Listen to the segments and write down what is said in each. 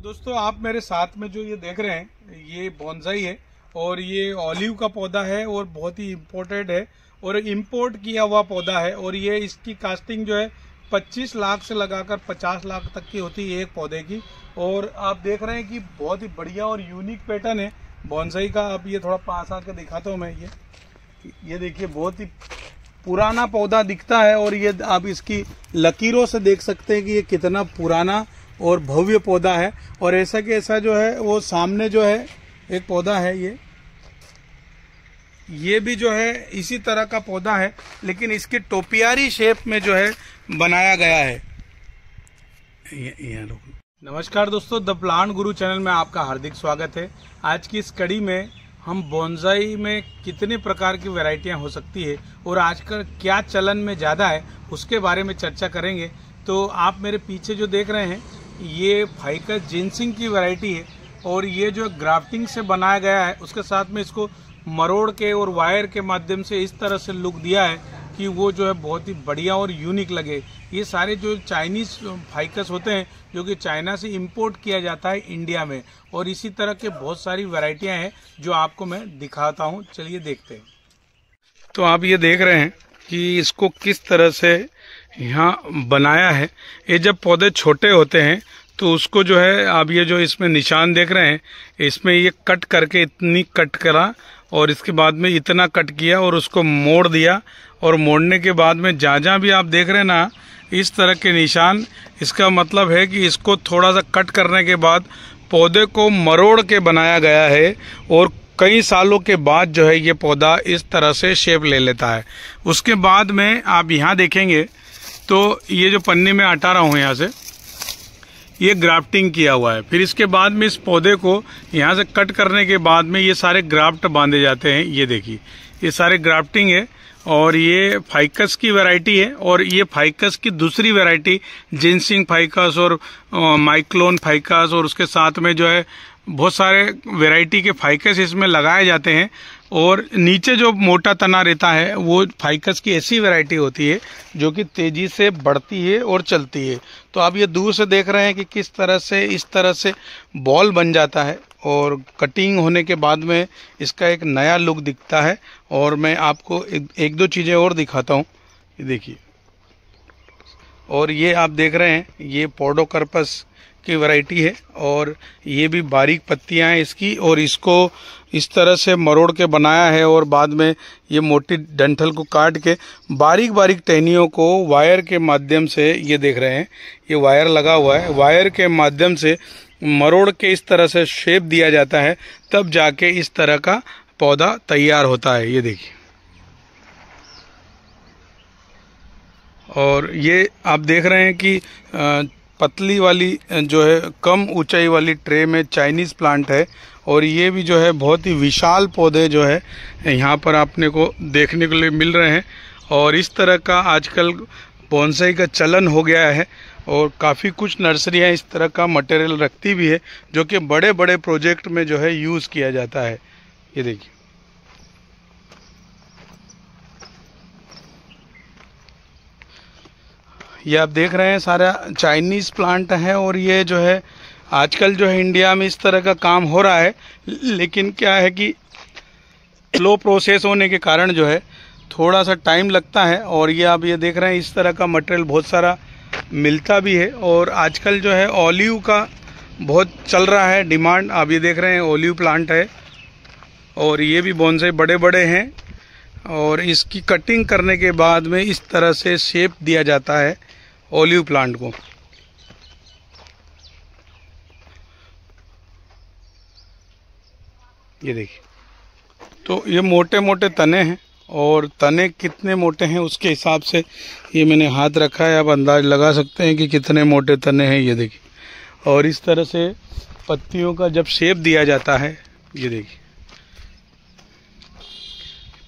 दोस्तों आप मेरे साथ में जो ये देख रहे हैं ये बोनसाई है और ये ऑलिव का पौधा है और बहुत ही इम्पोर्टेड है और इम्पोर्ट किया हुआ पौधा है और ये इसकी कास्टिंग जो है 25 लाख से लगाकर 50 लाख तक की होती है एक पौधे की। और आप देख रहे हैं कि बहुत ही बढ़िया और यूनिक पैटर्न है बोनसाई का। अब ये थोड़ा पास आकर दिखाता हूँ मैं। ये देखिए बहुत ही पुराना पौधा दिखता है और ये आप इसकी लकीरों से देख सकते हैं कि ये कितना पुराना और भव्य पौधा है। और ऐसा कि ऐसा जो है वो सामने जो है एक पौधा है ये भी जो है इसी तरह का पौधा है लेकिन इसकी टोपियारी शेप में जो है बनाया गया है। नमस्कार दोस्तों, द प्लांट गुरु चैनल में आपका हार्दिक स्वागत है। आज की इस कड़ी में हम बोनसाई में कितने प्रकार की वैरायटियां हो सकती है और आजकल क्या चलन में ज़्यादा है उसके बारे में चर्चा करेंगे। तो आप मेरे पीछे जो देख रहे हैं ये फाइकस जिनसिंग की वैरायटी है और ये जो ग्राफ्टिंग से बनाया गया है उसके साथ में इसको मरोड़ के और वायर के माध्यम से इस तरह से लुक दिया है कि वो जो है बहुत ही बढ़िया और यूनिक लगे। ये सारे जो चाइनीज फाइकस होते हैं जो कि चाइना से इंपोर्ट किया जाता है इंडिया में, और इसी तरह के बहुत सारी वैरायटियां हैं जो आपको मैं दिखाता हूं। चलिए देखते हैं। तो आप ये देख रहे हैं कि इसको किस तरह से यहाँ बनाया है। ये जब पौधे छोटे होते हैं तो उसको जो है आप ये जो इसमें निशान देख रहे हैं इसमें ये कट करके इतनी कट करा और इसके बाद में इतना कट किया और उसको मोड़ दिया और मोड़ने के बाद में जहाँ भी आप देख रहे हैं ना इस तरह के निशान, इसका मतलब है कि इसको थोड़ा सा कट करने के बाद पौधे को मरोड़ के बनाया गया है और कई सालों के बाद जो है ये पौधा इस तरह से शेप ले लेता है। उसके बाद में आप यहाँ देखेंगे तो ये जो पन्नी में हटा रहा हूँ यहाँ से ये ग्राफ्टिंग किया हुआ है। फिर इसके बाद में इस पौधे को यहाँ से कट करने के बाद में ये सारे ग्राफ्ट बांधे जाते हैं। ये देखिए ये सारे ग्राफ्टिंग है और ये फाइकस की वैरायटी है और ये फाइकस की दूसरी वैरायटी जिनसिंग फाइकस और माइक्लोन फाइकस और उसके साथ में जो है बहुत सारे वैरायटी के फाइकस इसमें लगाए जाते हैं। और नीचे जो मोटा तना रहता है वो फाइकस की ऐसी वैरायटी होती है जो कि तेजी से बढ़ती है और चलती है। तो आप ये दूर से देख रहे हैं कि किस तरह से इस तरह से बॉल बन जाता है और कटिंग होने के बाद में इसका एक नया लुक दिखता है। और मैं आपको एक दो चीज़ें और दिखाता हूँ। ये देखिए, और ये आप देख रहे हैं ये पोडोकार्पस की वैरायटी है और ये भी बारीक पत्तियां हैं इसकी, और इसको इस तरह से मरोड़ के बनाया है और बाद में ये मोटी डंठल को काट के बारीक बारीक टहनियों को वायर के माध्यम से, ये देख रहे हैं ये वायर लगा हुआ है, वायर के माध्यम से मरोड़ के इस तरह से शेप दिया जाता है, तब जाके इस तरह का पौधा तैयार होता है। ये देखिए, और ये आप देख रहे हैं कि पतली वाली जो है कम ऊंचाई वाली ट्रे में चाइनीज प्लांट है और ये भी जो है बहुत ही विशाल पौधे जो है यहाँ पर आपने को देखने के लिए मिल रहे हैं। और इस तरह का आजकल बोनसाई का चलन हो गया है और काफ़ी कुछ नर्सरियाँ इस तरह का मटेरियल रखती भी है जो कि बड़े बड़े प्रोजेक्ट में जो है यूज़ किया जाता है। ये देखिए, ये आप देख रहे हैं सारा चाइनीज़ प्लांट है और ये जो है आजकल जो है इंडिया में इस तरह का काम हो रहा है, लेकिन क्या है कि स्लो प्रोसेस होने के कारण जो है थोड़ा सा टाइम लगता है। और ये आप ये देख रहे हैं इस तरह का मटेरियल बहुत सारा मिलता भी है और आजकल जो है ऑलिव का बहुत चल रहा है डिमांड। आप ये देख रहे हैं ऑलिव प्लांट है और ये भी बोनसाई बड़े बड़े हैं और इसकी कटिंग करने के बाद में इस तरह से शेप दिया जाता है ऑलिव प्लांट को। ये देखिए, तो ये मोटे मोटे तने हैं और तने कितने मोटे हैं उसके हिसाब से ये मैंने हाथ रखा है, आप अंदाज लगा सकते हैं कि कितने मोटे तने हैं। ये देखिए, और इस तरह से पत्तियों का जब शेप दिया जाता है, ये देखिए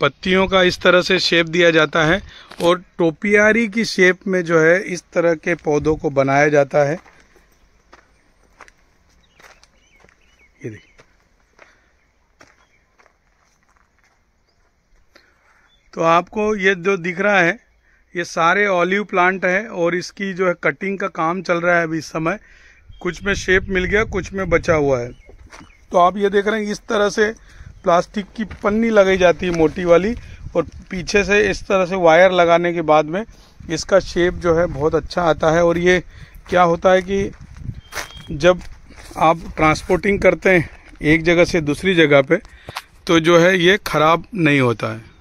पत्तियों का इस तरह से शेप दिया जाता है और टोपियारी की शेप में जो है इस तरह के पौधों को बनाया जाता है। ये देखिए, तो आपको ये जो दिख रहा है ये सारे ऑलिव प्लांट है और इसकी जो है कटिंग का काम चल रहा है अभी इस समय। कुछ में शेप मिल गया, कुछ में बचा हुआ है। तो आप ये देख रहे हैं इस तरह से प्लास्टिक की पन्नी लगाई जाती है मोटी वाली, और पीछे से इस तरह से वायर लगाने के बाद में इसका शेप जो है बहुत अच्छा आता है। और ये क्या होता है कि जब आप ट्रांसपोर्टिंग करते हैं एक जगह से दूसरी जगह पे, तो जो है ये खराब नहीं होता है।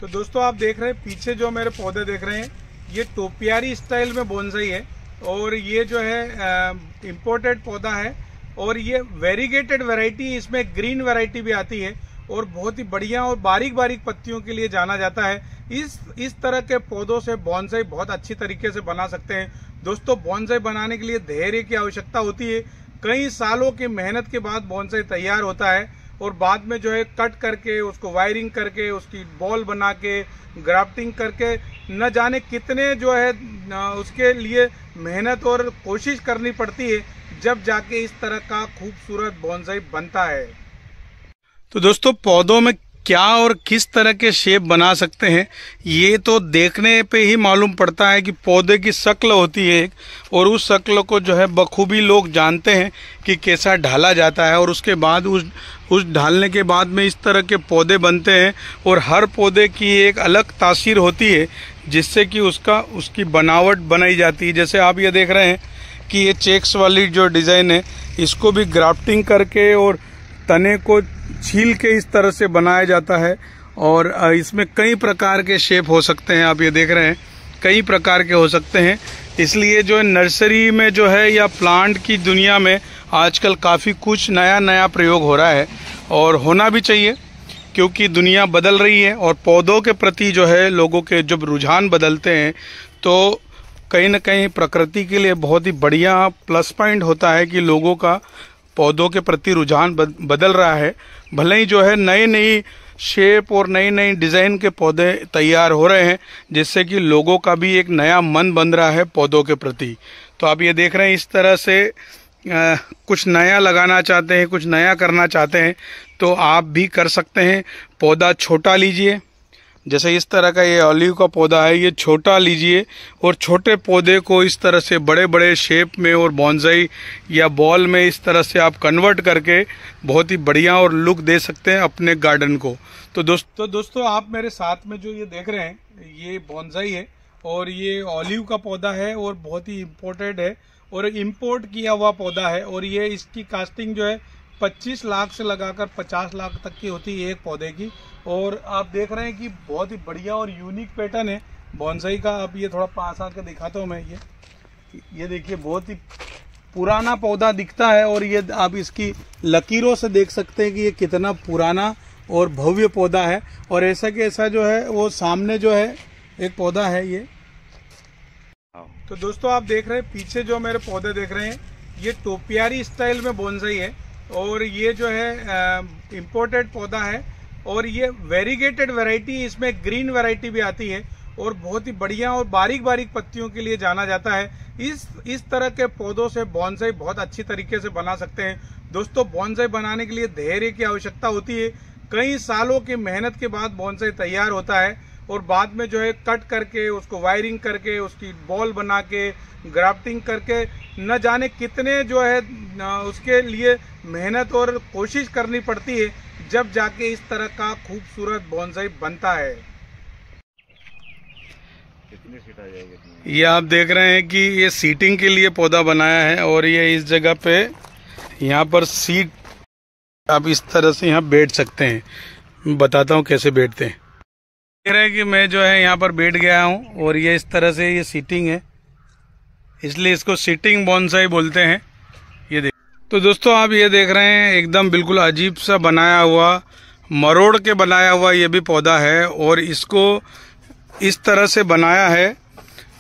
तो दोस्तों आप देख रहे हैं पीछे जो मेरे पौधे देख रहे हैं, ये टोपियारी स्टाइल में बोनसाई है, और ये जो है इम्पोर्टेड पौधा है, और ये वेरीगेटेड वैरायटी, इसमें ग्रीन वैरायटी भी आती है, और बहुत ही बढ़िया और बारीक बारीक पत्तियों के लिए जाना जाता है। इस तरह के पौधों से बोनसाई बहुत अच्छी तरीके से बना सकते हैं। दोस्तों बोनसाई बनाने के लिए धैर्य की आवश्यकता होती है। कई सालों की मेहनत के बाद बोनसाई तैयार होता है, और बाद में जो है कट करके उसको वायरिंग करके उसकी बॉल बना के ग्राफ्टिंग करके न जाने कितने जो है उसके लिए मेहनत और कोशिश करनी पड़ती है, जब जाके इस तरह का खूबसूरत बोनसाई बनता है। तो दोस्तों पौधों में क्या और किस तरह के शेप बना सकते हैं, ये तो देखने पे ही मालूम पड़ता है कि पौधे की शक्ल होती है एक, और उस शक्ल को जो है बखूबी लोग जानते हैं कि कैसा ढाला जाता है, और उसके बाद उस ढालने के बाद में इस तरह के पौधे बनते हैं। और हर पौधे की एक अलग तासीर होती है, जिससे कि उसकी बनावट बनाई जाती है। जैसे आप ये देख रहे हैं कि ये चेक्स वाली जो डिज़ाइन है, इसको भी ग्राफ्टिंग करके और तने को छील के इस तरह से बनाया जाता है, और इसमें कई प्रकार के शेप हो सकते हैं। आप ये देख रहे हैं कई प्रकार के हो सकते हैं। इसलिए जो नर्सरी में जो है या प्लांट की दुनिया में आजकल काफ़ी कुछ नया नया प्रयोग हो रहा है, और होना भी चाहिए, क्योंकि दुनिया बदल रही है, और पौधों के प्रति जो है लोगों के जब रुझान बदलते हैं, तो कहीं न कहीं प्रकृति के लिए बहुत ही बढ़िया प्लस पॉइंट होता है कि लोगों का पौधों के प्रति रुझान बदल रहा है। भले ही जो है नई नई शेप और नई नई डिज़ाइन के पौधे तैयार हो रहे हैं, जिससे कि लोगों का भी एक नया मन बन रहा है पौधों के प्रति। तो आप ये देख रहे हैं इस तरह से कुछ नया लगाना चाहते हैं, कुछ नया करना चाहते हैं, तो आप भी कर सकते हैं। पौधा छोटा लीजिए, जैसे इस तरह का ये ऑलिव का पौधा है, ये छोटा लीजिए, और छोटे पौधे को इस तरह से बड़े बड़े शेप में और बोनसाई या बॉल में इस तरह से आप कन्वर्ट करके बहुत ही बढ़िया और लुक दे सकते हैं अपने गार्डन को। तो दोस्तों आप मेरे साथ में जो ये देख रहे हैं, ये बोनसाई है, और ये ऑलिव का पौधा है, और बहुत ही इम्पोर्टेड है, और इम्पोर्ट किया हुआ पौधा है। और ये इसकी कास्टिंग जो है 25 लाख से लगाकर 50 लाख तक की होती है एक पौधे की। और आप देख रहे हैं कि बहुत ही बढ़िया और यूनिक पैटर्न है बोनसाई का। अब ये थोड़ा पास आकर दिखाता हूँ मैं। ये देखिए बहुत ही पुराना पौधा दिखता है, और ये आप इसकी लकीरों से देख सकते हैं कि ये कितना पुराना और भव्य पौधा है। और ऐसा कि ऐसा जो है वो सामने जो है एक पौधा है ये। तो दोस्तों आप देख रहे हैं पीछे जो मेरे पौधे देख रहे हैं, ये टोपियारी स्टाइल में बोनसाई है, और ये जो है इम्पोर्टेड पौधा है, और ये वेरीगेटेड वैरायटी, इसमें ग्रीन वैरायटी भी आती है, और बहुत ही बढ़िया और बारीक बारीक पत्तियों के लिए जाना जाता है। इस तरह के पौधों से बोनसाई बहुत अच्छी तरीके से बना सकते हैं। दोस्तों बोनसाई बनाने के लिए धैर्य की आवश्यकता होती है। कई सालों की मेहनत के बाद बोनसाई तैयार होता है, और बाद में जो है कट करके उसको वायरिंग करके उसकी बॉल बना के ग्राफ्टिंग करके न जाने कितने जो है उसके लिए मेहनत और कोशिश करनी पड़ती है, जब जाके इस तरह का खूबसूरत बोनसाई बनता है। कितनी सीट आ जाएगी? ये आप देख रहे हैं कि ये सीटिंग के लिए पौधा बनाया है, और ये इस जगह पे यहाँ पर सीट आप इस तरह से यहाँ बैठ सकते हैं। मैं बताता हूँ कैसे बैठते हैं। देख रहे हैं कि मैं जो है यहाँ पर बैठ गया हूँ, और ये इस तरह से ये सीटिंग है, इसलिए इसको सीटिंग बोनसाई बोलते हैं। ये देख, तो दोस्तों आप ये देख रहे हैं एकदम बिल्कुल अजीब सा बनाया हुआ, मरोड़ के बनाया हुआ ये भी पौधा है, और इसको इस तरह से बनाया है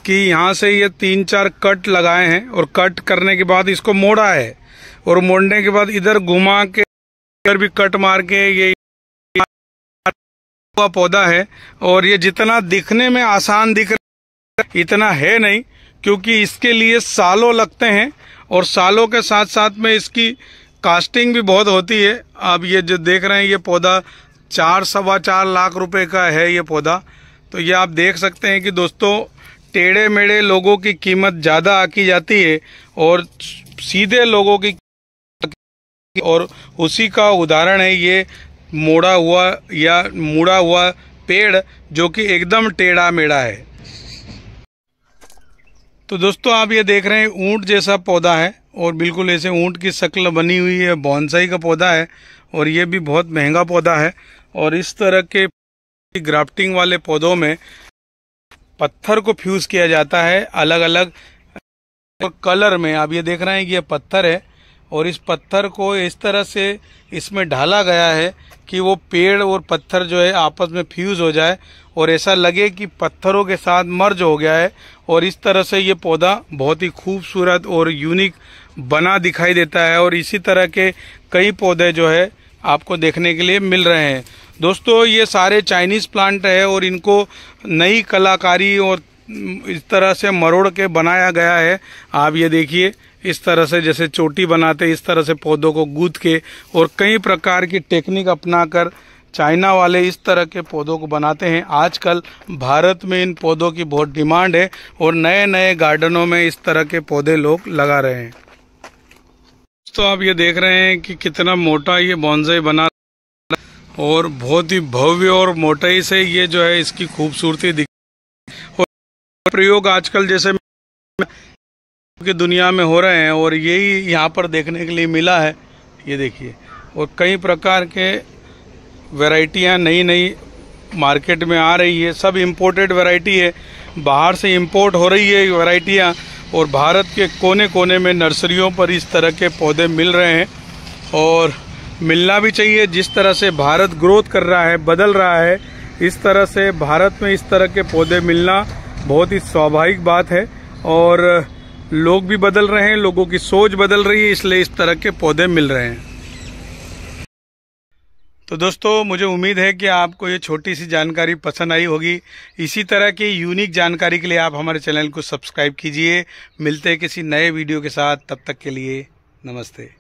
कि यहाँ से ये 3-4 कट लगाए हैं, और कट करने के बाद इसको मोड़ा है, और मोड़ने के बाद इधर घुमा के इधर भी कट मार के ये पौधा है। और ये जितना दिखने में आसान दिख रहा है इतना है नहीं, क्योंकि इसके लिए सालों लगते हैं, और सालों के साथ साथ में इसकी कास्टिंग भी बहुत होती है। अब ये जो देख रहे हैं ये पौधा 4-4.25 लाख रुपए का है ये पौधा। तो ये आप देख सकते हैं कि दोस्तों टेढ़े मेढ़े लोगों की कीमत ज़्यादा आकी जाती है और सीधे लोगों की, और उसी का उदाहरण है ये मोड़ा हुआ पेड़ जो कि एकदम टेढ़ा मेढ़ा है। तो दोस्तों आप ये देख रहे हैं ऊंट जैसा पौधा है और बिल्कुल ऐसे ऊंट की शक्ल बनी हुई है, बोनसाई का पौधा है और ये भी बहुत महंगा पौधा है। और इस तरह के ग्राफ्टिंग वाले पौधों में पत्थर को फ्यूज किया जाता है अलग अलग कलर में। आप ये देख रहे हैं कि ये पत्थर है और इस पत्थर को इस तरह से इसमें ढाला गया है कि वो पेड़ और पत्थर जो है आपस में फ्यूज हो जाए और ऐसा लगे कि पत्थरों के साथ मर्ज हो गया है। और इस तरह से ये पौधा बहुत ही खूबसूरत और यूनिक बना दिखाई देता है। और इसी तरह के कई पौधे जो है आपको देखने के लिए मिल रहे हैं। दोस्तों ये सारे चाइनीज प्लांट है और इनको नई कलाकारी और इस तरह से मरोड़ के बनाया गया है। आप ये देखिए इस तरह से जैसे चोटी बनाते इस तरह से पौधों को गूंथ के और कई प्रकार की टेक्निक अपनाकर चाइना वाले इस तरह के पौधों को बनाते हैं। आजकल भारत में इन पौधों की बहुत डिमांड है और नए नए गार्डनों में इस तरह के पौधे लोग लगा रहे हैं। तो आप ये देख रहे हैं कि कितना मोटा ये बोनसाई बना और बहुत ही भव्य और मोटाई से ये जो है इसकी खूबसूरती दिख। और प्रयोग आजकल जैसे की दुनिया में हो रहे हैं और यही यहाँ पर देखने के लिए मिला है। ये देखिए और कई प्रकार के वैरायटियाँ नई मार्केट में आ रही है। सब इम्पोर्टेड वैरायटी है, बाहर से इंपोर्ट हो रही है वैरायटियाँ और भारत के कोने कोने में नर्सरियों पर इस तरह के पौधे मिल रहे हैं और मिलना भी चाहिए। जिस तरह से भारत ग्रोथ कर रहा है, बदल रहा है, इस तरह से भारत में इस तरह के पौधे मिलना बहुत ही स्वाभाविक बात है। और लोग भी बदल रहे हैं, लोगों की सोच बदल रही है, इसलिए इस तरह के पौधे मिल रहे हैं। तो दोस्तों मुझे उम्मीद है कि आपको ये छोटी सी जानकारी पसंद आई होगी। इसी तरह की यूनिक जानकारी के लिए आप हमारे चैनल को सब्सक्राइब कीजिए। मिलते हैं किसी नए वीडियो के साथ, तब तक के लिए नमस्ते।